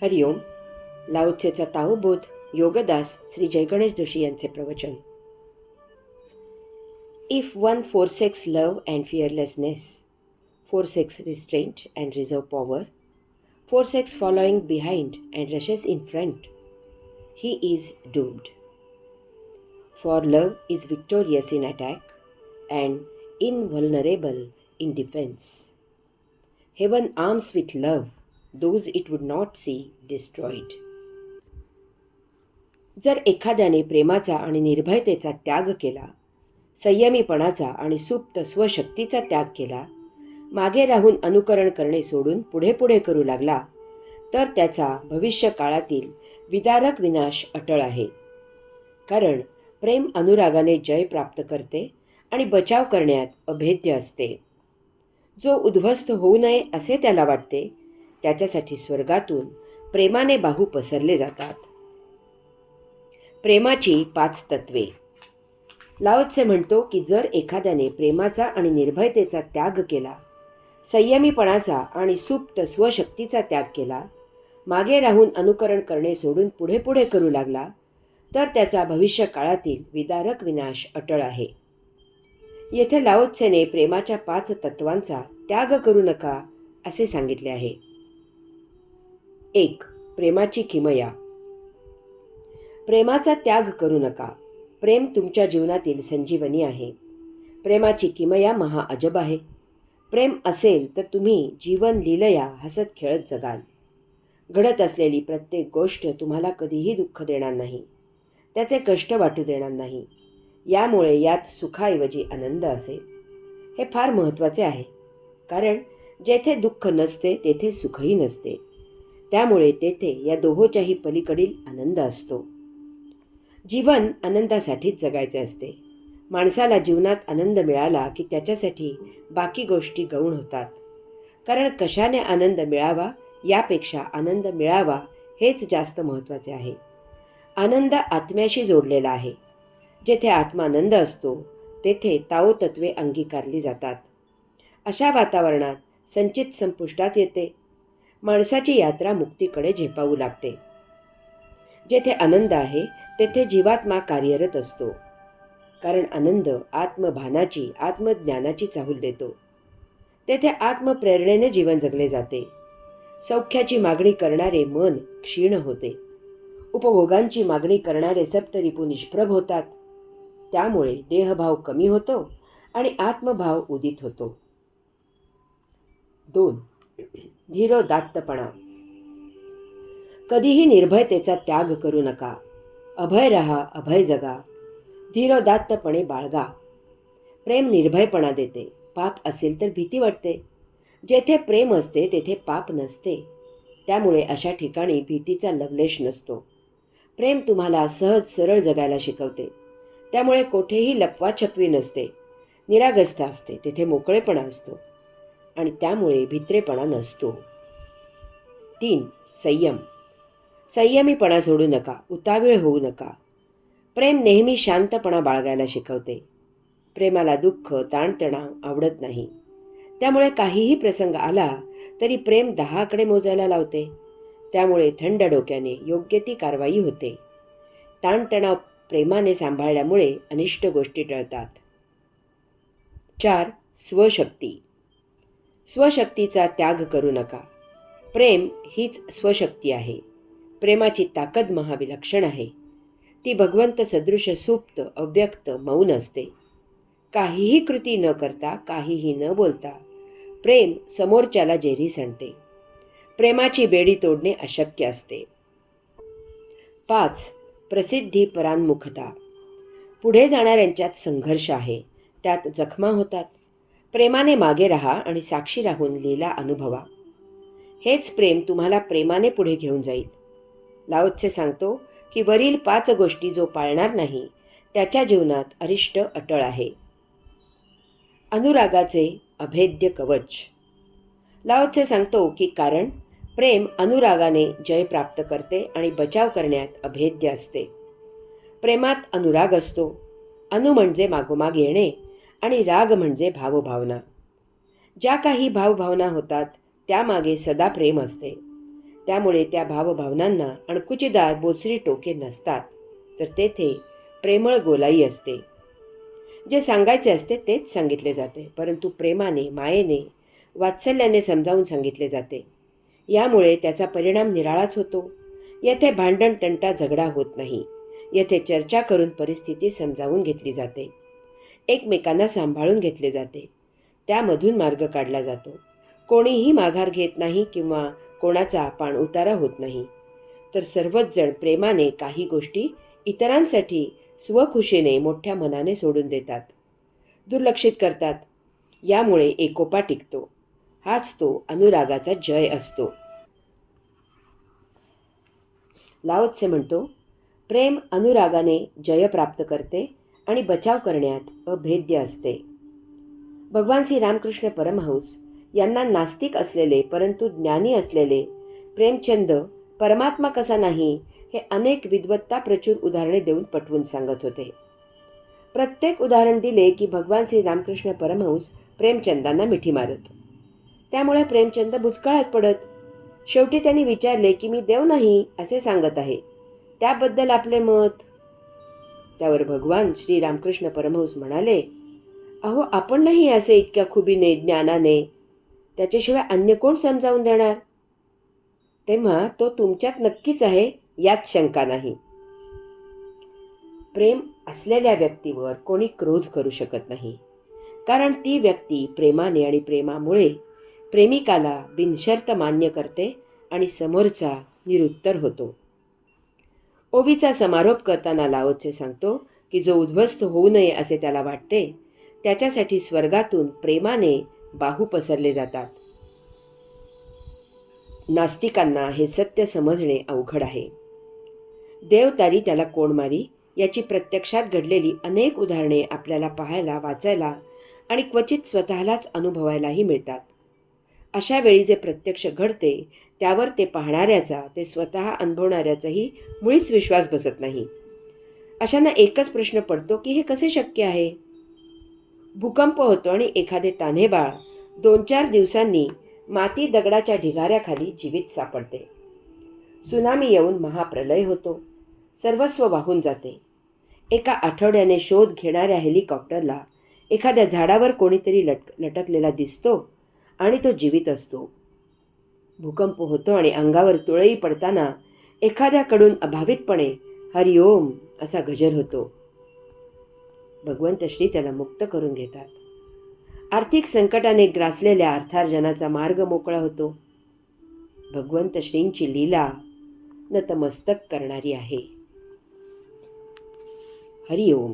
हरिओम. लाओत्सेचा ताओबोध योगदास श्री जयगणेश जोशी यांचे प्रवचन. If one forsakes love and fearlessness, forsakes restraint and reserve power, forsakes following behind and rushes in front, he is doomed. For love is victorious in attack and invulnerable in defense. Heaven arms with love those it would not see destroyed. जर एखाद्याने प्रेमाचा आणि निर्भयतेचा त्याग केला, संयमीपणाचा आणि सुप्त स्वशक्तीचा त्याग केला, मागे राहून अनुकरण करणे सोडून पुढे पुढे करू लागला, तर त्याचा भविष्य काळातील विदारक विनाश अटळ आहे. कारण प्रेम अनुरागाने जय प्राप्त करते आणि बचाव करण्यात अभेद्य असते. जो उद्ध्वस्त होऊ नये असे त्याला वाटते, त्याच्यासाठी स्वर्गातून प्रेमाने बाहू पसरले जातात. प्रेमाची 5 तत्वे. लाओत्से म्हणतो की जर एखाद्याने प्रेमाचा आणि निर्भयतेचा त्याग केला, संयमीपणाचा आणि सुप्त स्वशक्तीचा त्याग केला, मागे राहून अनुकरण करणे सोडून पुढे पुढे करू लागला, तर त्याचा भविष्य काळातील विदारक विनाश अटळ आहे. येथे लाओत्सेने प्रेमाच्या 5 तत्वांचा त्याग करू नका असे सांगितले आहे. 1. प्रेमाची किमया. प्रेमाचा त्याग करू नका. प्रेम तुमच्या जीवनातील संजीवनी आहे. प्रेमाची किमया महाअजब आहे. प्रेम असेल तर तुम्ही जीवन लीलया हसत खेळत जगाल. घडत असलेली प्रत्येक गोष्ट तुम्हाला कधीही दुःख देणार नाही, त्याचे कष्ट वाटू देणार नाही. यामुळे यात सुखाऐवजी आनंद असेल. हे फार महत्त्वाचे आहे, कारण जेथे दुःख नसते तेथे सुखही नसते. त्यामुळे तेथे या दोहोच्याही पलीकडील आनंद असतो. जीवन आनंदासाठीच जगायचे असते. माणसाला जीवनात आनंद मिळाला की त्याच्यासाठी बाकी गोष्टी गौण होतात. कारण कशाने आनंद मिळावा यापेक्षा आनंद मिळावा हेच जास्त महत्त्वाचे आहे. आनंद आत्म्याशी जोडलेला आहे. जेथे आत्मानंद असतो तेथे ताओ तत्वे अंगीकारली जातात. अशा वातावरणात संचित संपुष्टात येते. माणसाची यात्रा मुक्तीकडे झेपावू लागते. जेथे आनंद आहे तेथे जीवात्मा कार्यरत असतो. कारण आनंद आत्मभानाची आत्मज्ञानाची चाहूल देतो. तेथे आत्मप्रेरणेने जीवन जगले जाते. सौख्याची मागणी करणारे मन क्षीण होते. उपभोगांची मागणी करणारे सप्तरिपू निष्प्रभ होतात. त्यामुळे देहभाव कमी होतो आणि आत्मभाव उदित होतो. 2. धीरोदात्तपणा. कधीही निर्भयतेचा त्याग करू नका. अभय रहा, अभय जगा. धीरोदात्तपणे बाळगा. प्रेम निर्भयपणा देते. पाप असेल तर भीती वाटते. जेथे प्रेम असते तेथे पाप नसते. त्यामुळे अशा ठिकाणी भीतीचा लवलेश नसतो. प्रेम तुम्हाला सहज सरळ जगायला शिकवते. त्यामुळे कोठेही लपवाछपवी नसते. निरागसता असते तेथे मोकळेपणा असतो आणि त्यामुळे भित्रेपणा नसतो. 3. संयम. संयमीपणा सोडू नका. उतावीळ होऊ नका. प्रेम नेहमी शांतपणा बाळगायला शिकवते. प्रेमाला दुःख ताणतणाव आवडत नाही. त्यामुळे काहीही प्रसंग आला तरी प्रेम 10कडे मोजायला लावते. त्यामुळे थंड डोक्याने योग्य ती कारवाई होते. ताणतणाव प्रेमाने सांभाळल्यामुळे अनिष्ट गोष्टी टळतात. 4. स्वशक्ती. स्वशक्तीचा त्याग करू नका. प्रेम हीच स्वशक्ती आहे. प्रेमाची ताकद महाविलक्षण आहे. ती भगवंत सदृश सुप्त अव्यक्त मौन असते. काहीही कृती न करता, काहीही न बोलता प्रेम समोरच्याला जेरी सांडते. प्रेमाची बेडी तोडणे अशक्य असते. 5. प्रसिद्धी परान्मुखता. पुढे जाणाऱ्यांच्यात संघर्ष आहे. त्यात जखमा होतात. प्रेमाने मागे राहा आणि साक्षी राहून लीला अनुभवा. हेच प्रेम तुम्हाला प्रेमाने पुढे घेऊन जाईल. लाओत्से सांगतो की वरील 5 गोष्टी जो पाळणार नाही त्याच्या जीवनात अरिष्ट अटळ आहे. अनुरागाचे अभेद्य कवच. लाओत्से सांगतो की कारण प्रेम अनुरागाने जय प्राप्त करते आणि बचाव करण्यात अभेद्य असते. प्रेमात अनुराग असतो. अनु म्हणजे मागोमाग येणे आणि राग म्हणजे भावभावना. ज्या काही भावभावना होतात त्यामागे सदा प्रेम असते. त्यामुळे त्या भावभावनांना अणकुचीदार बोचरी टोके नसतात, तर तेथे प्रेमळ गोलाई असते. जे सांगायचे असते तेच सांगितले जाते, परंतु प्रेमाने, मायेने, वात्सल्याने समजावून सांगितले जाते. यामुळे त्याचा परिणाम निराळाच होतो. येथे भांडण, तंटा, झगडा होत नाही. येथे चर्चा करून परिस्थिती समजावून घेतली जाते. एकमेकांना सांभाळून घेतले जाते. त्यामधून मार्ग काढला जातो. कोणीही माघार घेत नाही किंवा कोणाचा पाणउतारा होत नाही, तर सर्वच जण प्रेमाने काही गोष्टी इतरांसाठी स्वखुशीने, मोठ्या मनाने सोडून देतात, दुर्लक्षित करतात. यामुळे एकोपा टिकतो. हाच तो अनुरागाचा जय असतो. लाओ त्से म्हणतो, प्रेम अनुरागाने जय प्राप्त करते आणि बचाव करण्यात अभेद्य असते. भगवान श्री रामकृष्ण परमहंस यांना नास्तिक असलेले परंतु ज्ञानी असलेले प्रेमचंद परमात्मा कसा नाही हे अनेक विद्वत्ता प्रचूर उदाहरणे देऊन पटवून सांगत होते. प्रत्येक उदाहरण दिले की भगवान श्री रामकृष्ण परमहंस प्रेमचंदांना मिठी मारत. त्यामुळे प्रेमचंद भुचकाळात पडत. शेवटी त्यांनी विचारले की मी देव नाही असे सांगत आहे, त्याबद्दल आपले मत. त्यावर भगवान श्री रामकृष्ण परमहंस म्हणाले, अहो आपण नाही असे इतक्या खुबीने, ज्ञानाने, त्याच्याशिवाय अन्य कोण समजावून देणार? तेव्हा तो तुमच्यात नक्कीच आहे यात शंका नाही. प्रेम असलेल्या व्यक्तीवर कोणी क्रोध करू शकत नाही, कारण ती व्यक्ती प्रेमाने आणि प्रेमामुळे प्रेमिकाला बिनशर्त मान्य करते आणि समोरचा निरुत्तर होतो. ओवीचा समारोप करताना लाओ त्से सांगतो की जो उद्ध्वस्त होऊ नये असे त्याला वाटते, त्याच्यासाठी स्वर्गातून प्रेमाने बाहू पसरले जातात. नास्तिकांना हे सत्य समजणे अवघड आहे. देव तारी त्याला कोण मारी याची प्रत्यक्षात घडलेली अनेक उदाहरणे आपल्याला पाहायला, वाचायला आणि क्वचित स्वतःलाच अनुभवायलाही मिळतात. अशा वेळी जे प्रत्यक्ष घडते त्यावर ते पाहणाऱ्याचा, ते स्वतः अनुभवणाऱ्याचाही मुळीच विश्वास बसत नाही. अशांना एकच प्रश्न पडतो की हे कसे शक्य आहे? भूकंप होतो आणि एखादे तान्हे बाळ 2-4 दिवसांनी माती दगडाच्या ढिगाऱ्याखाली जीवित सापडते. सुनामी येऊन महाप्रलय होतो. सर्वस्व वाहून जाते. एका आठवड्याने शोध घेणाऱ्या हेलिकॉप्टरला एखाद्या झाडावर कोणीतरी लटकलेला दिसतो आणि तो जीवित असतो. भूकंप होतो आणि अंगावर तुळई पडताना एखाद्याकडून अभावितपणे हरिओम असा गजर होतो. भगवंत श्री त्याला मुक्त करून घेतात. आर्थिक संकटाने ग्रासलेल्या अर्थार्जनाचा मार्ग मोकळा होतो. भगवंत श्रींची लीला नतमस्तक करणारी आहे. हरिओम.